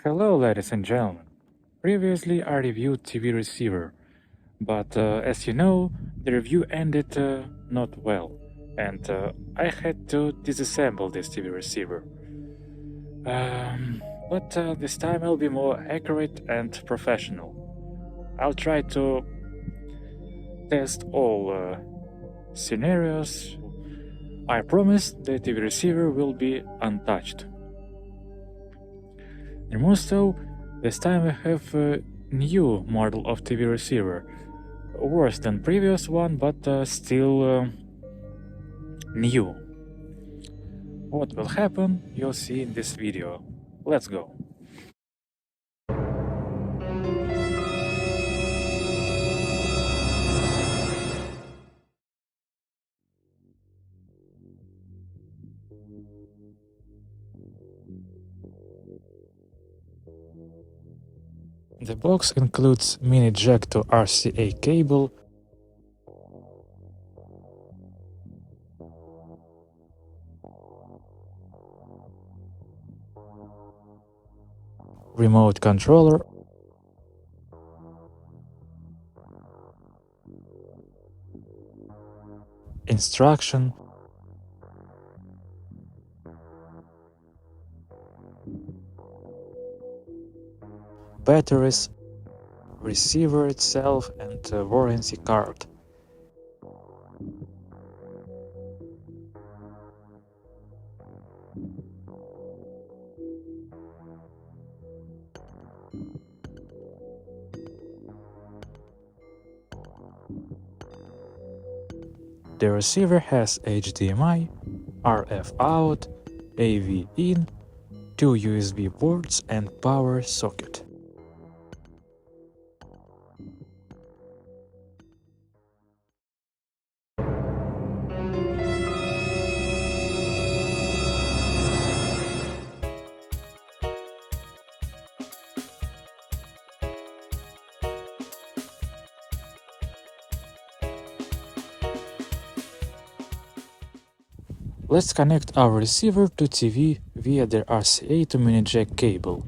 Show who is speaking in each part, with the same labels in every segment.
Speaker 1: Hello, ladies and gentlemen. Previously, I reviewed TV receiver, but as you know, the review ended not well, and I had to disassemble this TV receiver. But this time I'll be more accurate and professional. I'll try to test all scenarios. I promise the TV receiver will be untouched. And more so, this time I have a new model of TV receiver. Worse than previous one, but still new. What will happen, you'll see in this video. Let's go. The box includes mini jack to RCA cable, remote controller, instruction, batteries, receiver itself, and a warranty card. The receiver has HDMI, RF out, AV in, 2 USB ports and power socket. Let's connect our receiver to TV via the RCA to mini jack cable.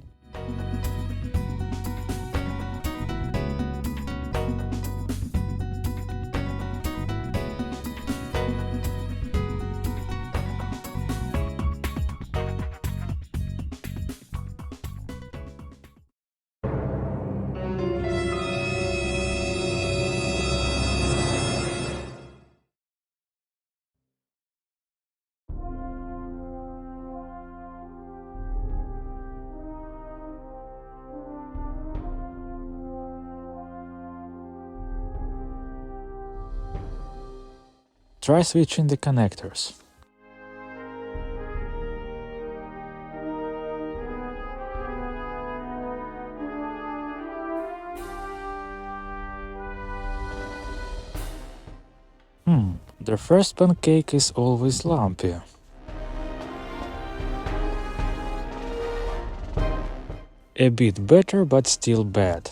Speaker 1: Try switching the connectors. The first pancake is always lumpy. A bit better, but still bad.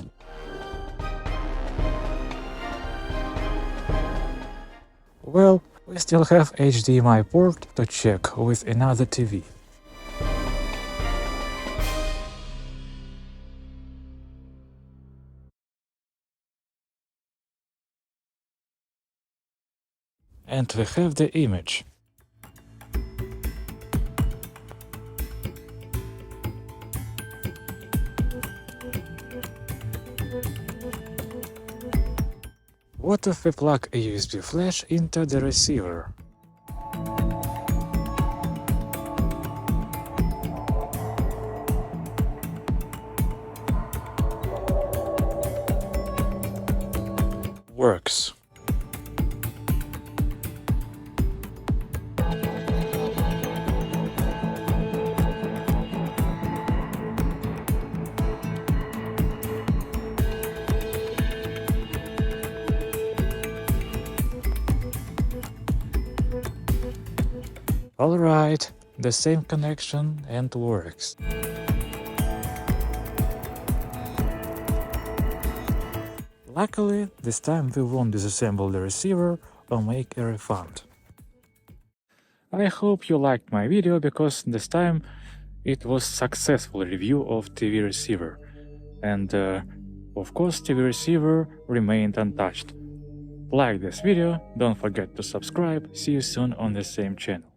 Speaker 1: Well, we still have HDMI port to check with another TV. And we have the image. What if we plug a USB flash into the receiver? Works. Alright, the same connection and works. Luckily, this time we won't disassemble the receiver or make a refund. I hope you liked my video, because this time it was successful review of TV receiver, and of course TV receiver remained untouched. Like this video, don't forget to subscribe, see you soon on the same channel.